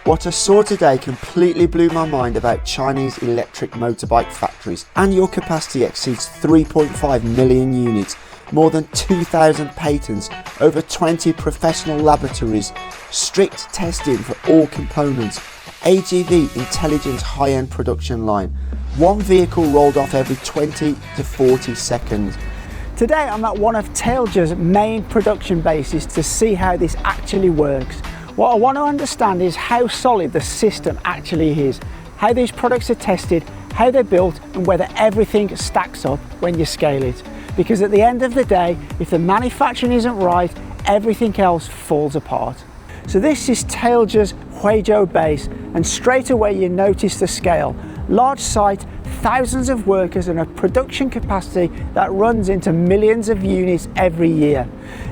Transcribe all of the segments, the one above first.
What I saw today completely blew my mind about Chinese electric motorbike factories. Annual capacity exceeds 3.5 million units, more than 2,000 patents, over 20 professional laboratories, strict testing for all components, AGV intelligent high-end production line. One vehicle rolled off every 20 to 40 seconds. Today I'm at one of TailG's main production bases to see how this actually works. What I want to understand is how solid the system actually is, how these products are tested, how they're built, and whether everything stacks up when you scale it. Because at the end of the day, if the manufacturing isn't right, everything else falls apart. So this is TailG's Huizhou base, and straight away you notice the scale. Large site, thousands of workers, and a production capacity that runs into millions of units every year.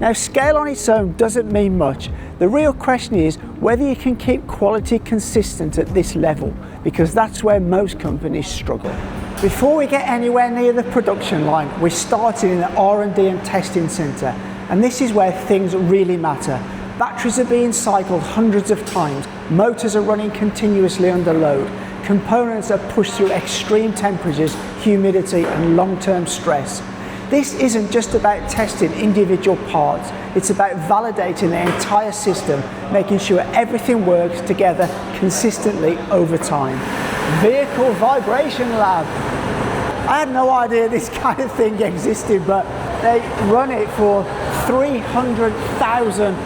Now, scale on its own doesn't mean much. The real question is whether you can keep quality consistent at this level, because that's where most companies struggle. Before we get anywhere near the production line, we're starting in the R&D and testing centre, and this is where things really matter. Batteries are being cycled hundreds of times, motors are running continuously under load, components are pushed through extreme temperatures, humidity, and long-term stress. This isn't just about testing individual parts, it's about validating the entire system, making sure everything works together consistently over time. Vehicle Vibration Lab. I had no idea this kind of thing existed, but they run it for 300,000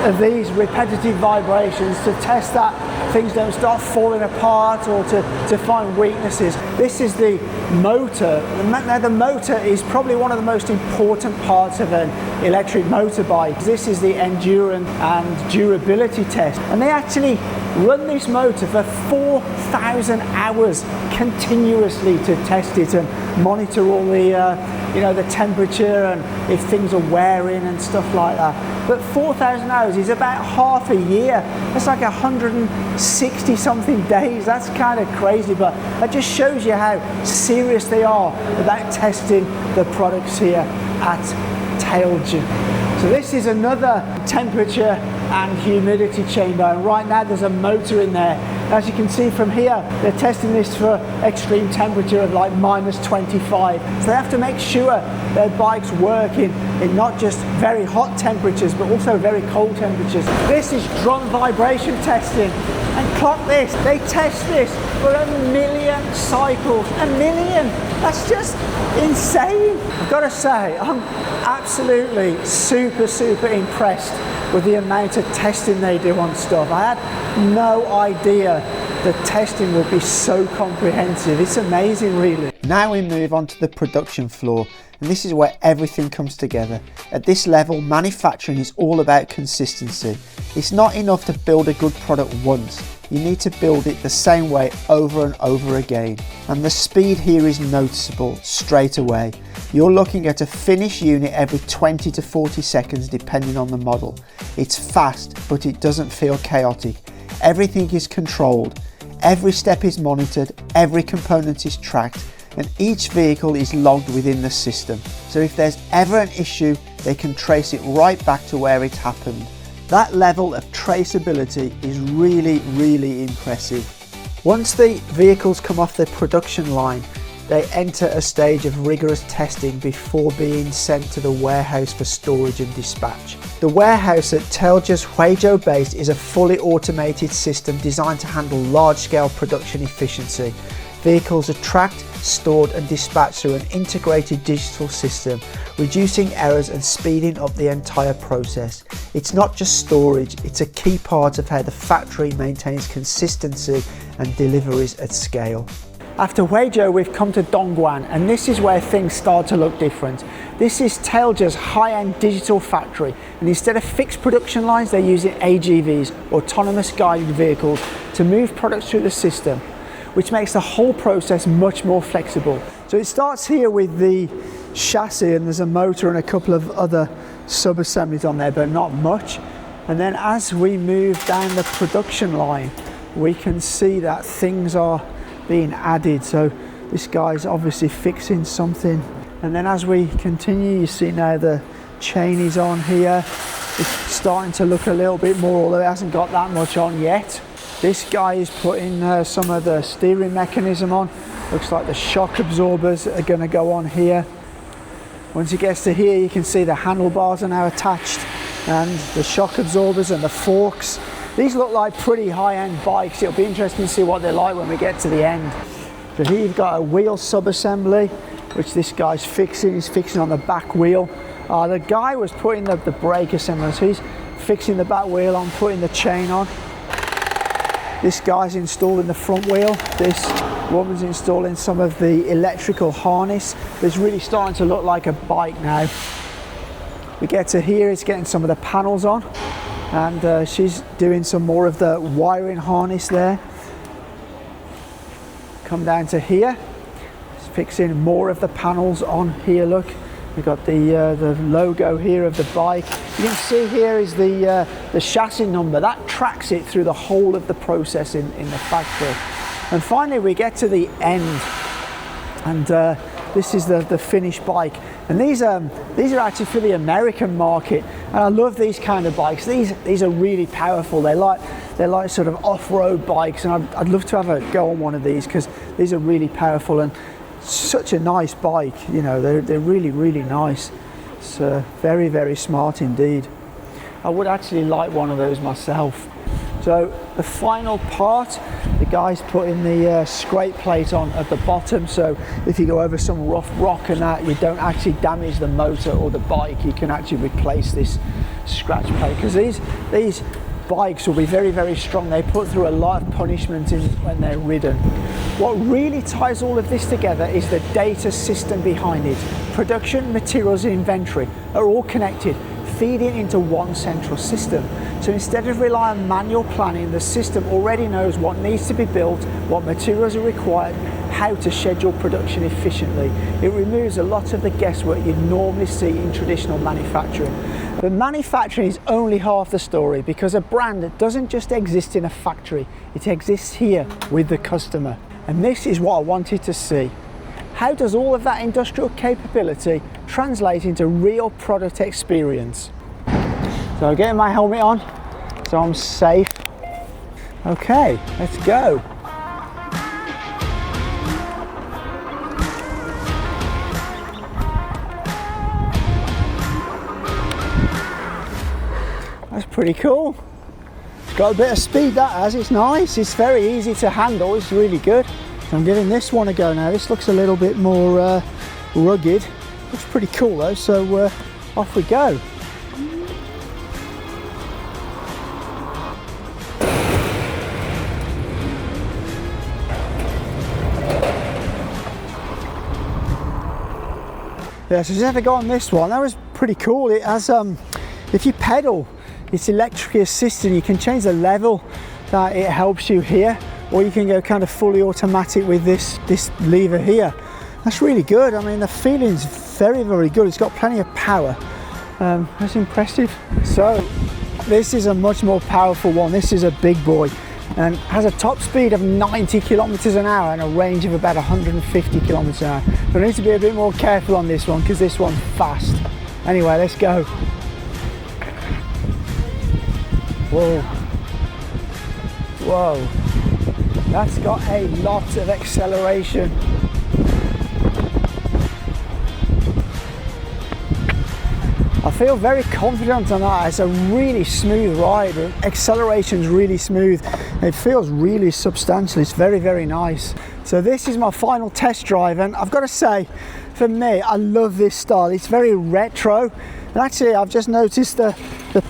of these repetitive vibrations to test that things don't start falling apart or to find weaknesses. This is the motor. Now the motor is probably one of the most important parts of an electric motorbike. This is the endurance and durability test, and they actually run this motor for 4,000 hours continuously to test it and monitor all the the temperature and if things are wearing and stuff like that. But 4,000 hours is about half a year. That's like 160 something days. That's kind of crazy, but that just shows you how serious they are about testing the products here at TailG. So this is another temperature and humidity chamber, and right now there's a motor in there. As you can see from here, they're testing this for extreme temperature of like -25. So they have to make sure their bikes work in not just very hot temperatures, but also very cold temperatures. This is drum vibration testing. And clock this, they test this for 1 million cycles. 1 million, that's just insane. I've got to say, I'm absolutely super impressed with the amount of testing they do on stuff. I had no idea the testing would be so comprehensive. It's amazing, really. Now we move on to the production floor, and this is where everything comes together. At this level, manufacturing is all about consistency. It's not enough to build a good product once. You need to build it the same way over and over again. And the speed here is noticeable straight away. You're looking at a finished unit every 20 to 40 seconds depending on the model. It's fast, but it doesn't feel chaotic. Everything is controlled. Every step is monitored, every component is tracked, and each vehicle is logged within the system. So if there's ever an issue, they can trace it right back to where it happened. That level of traceability is really impressive. Once the vehicles come off the production line, they enter a stage of rigorous testing before being sent to the warehouse for storage and dispatch. The warehouse at TailG's Huizhou base is a fully automated system designed to handle large-scale production efficiency. Vehicles are tracked, stored and dispatched through an integrated digital system, reducing errors and speeding up the entire process. It's not just storage, it's a key part of how the factory maintains consistency and deliveries at scale. After Huizhou, we've come to Dongguan, and this is where things start to look different. This is TailG's high-end digital factory, and instead of fixed production lines, they're using AGVs, autonomous guided vehicles, to move products through the system, which makes the whole process much more flexible. So it starts here with the chassis, and there's a motor and a couple of other sub-assemblies on there, but not much. And then as we move down the production line, we can see that things are being added. So this guy's obviously fixing something. And then as we continue, you see now the chain is on here. It's starting to look a little bit more, although it hasn't got that much on yet. This guy is putting some of the steering mechanism on. Looks like the shock absorbers are going to go on here. Once it gets to here, you can see the handlebars are now attached, and the shock absorbers and the forks. These look like pretty high-end bikes. It'll be interesting to see what they're like when we get to the end. So here you've got a wheel sub-assembly, which this guy's fixing. He's fixing on the back wheel. The guy was putting the brake assembly, so he's fixing the back wheel on, putting the chain on. This guy's installing the front wheel. This woman's installing some of the electrical harness. It's really starting to look like a bike now. We get to here, it's getting some of the panels on, and she's doing some more of the wiring harness there. Come down to here, it's fixing more of the panels on here. Look, we've got the logo here of the bike. You can see here is the chassis number. That tracks it through the whole of the process in the factory. And finally we get to the end, and this is the finished bike. And these are actually for the American market, and I love these kind of bikes. These are really powerful. They're like sort of off-road bikes, and I'd love to have a go on one of these, because these are really powerful and such a nice bike. You know, they're really, really nice. It's very, very smart indeed. I would actually like one of those myself. So the final part, the guy's putting the scrape plate on at the bottom, so if you go over some rough rock and that, you don't actually damage the motor or the bike. You can actually replace this scratch plate, because these bikes will be very, very strong. They put through a lot of punishment when they're ridden. What really ties all of this together is the data system behind it. Production, materials and inventory are all connected, feeding into one central system. So instead of relying on manual planning, the system already knows what needs to be built, what materials are required, how to schedule production efficiently. It removes a lot of the guesswork you normally see in traditional manufacturing. But manufacturing is only half the story, because a brand doesn't just exist in a factory, it exists here with the customer. And this is what I wanted to see. How does all of that industrial capability translate into real product experience? So I'm getting my helmet on, so I'm safe. Okay, let's go. That's pretty cool. Got a bit of speed that has, it's nice. It's very easy to handle, it's really good. So I'm giving this one a go now. This looks a little bit more rugged. Looks pretty cool though, so off we go. Yeah, so just have to go on this one. That was pretty cool. It has, if you pedal, it's electrically assisted. You can change the level that it helps you here, or you can go kind of fully automatic with this lever here. That's really good. I mean, the feeling's very, very good. It's got plenty of power. That's impressive. So this is a much more powerful one. This is a big boy and has a top speed of 90 kilometers an hour and a range of about 150 kilometers an hour. So I need to be a bit more careful on this one, because this one's fast. Anyway, let's go. Whoa. Whoa. That's got a lot of acceleration. I feel very confident on that. It's a really smooth ride. The acceleration's really smooth. It feels really substantial. It's very, very nice. So this is my final test drive, and I've got to say, for me, I love this style. It's very retro. And actually, I've just noticed the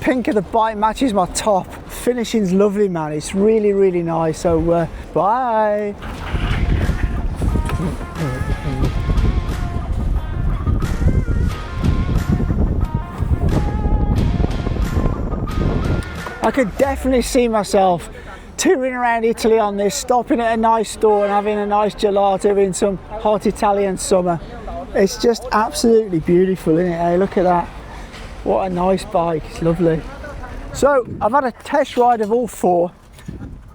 pink of the bike matches my top. Finishing's lovely, man. It's really, really nice. So bye. I could definitely see myself touring around Italy on this, stopping at a nice store and having a nice gelato in some hot Italian summer. It's just absolutely beautiful, isn't it? Hey, look at that. What a nice bike, it's lovely. So I've had a test ride of all four.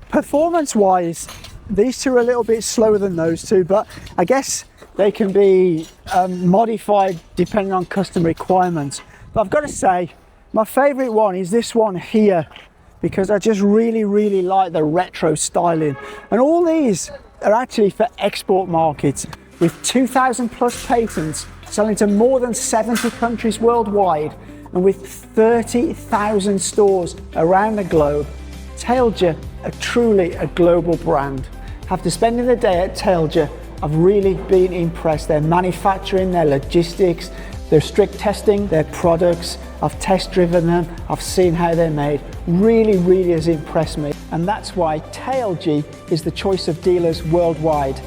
Performance wise, these two are a little bit slower than those two, but I guess they can be modified depending on custom requirements. But I've got to say, my favourite one is this one here, because I just really like the retro styling. And all these are actually for export markets, with 2,000 plus patents, selling to more than 70 countries worldwide, and with 30,000 stores around the globe. TailG are truly a global brand. After spending the day at TailG, I've really been impressed. Their manufacturing, their logistics, their strict testing, their products. I've test driven them, I've seen how they're made. Really has impressed me. And that's why TailG is the choice of dealers worldwide.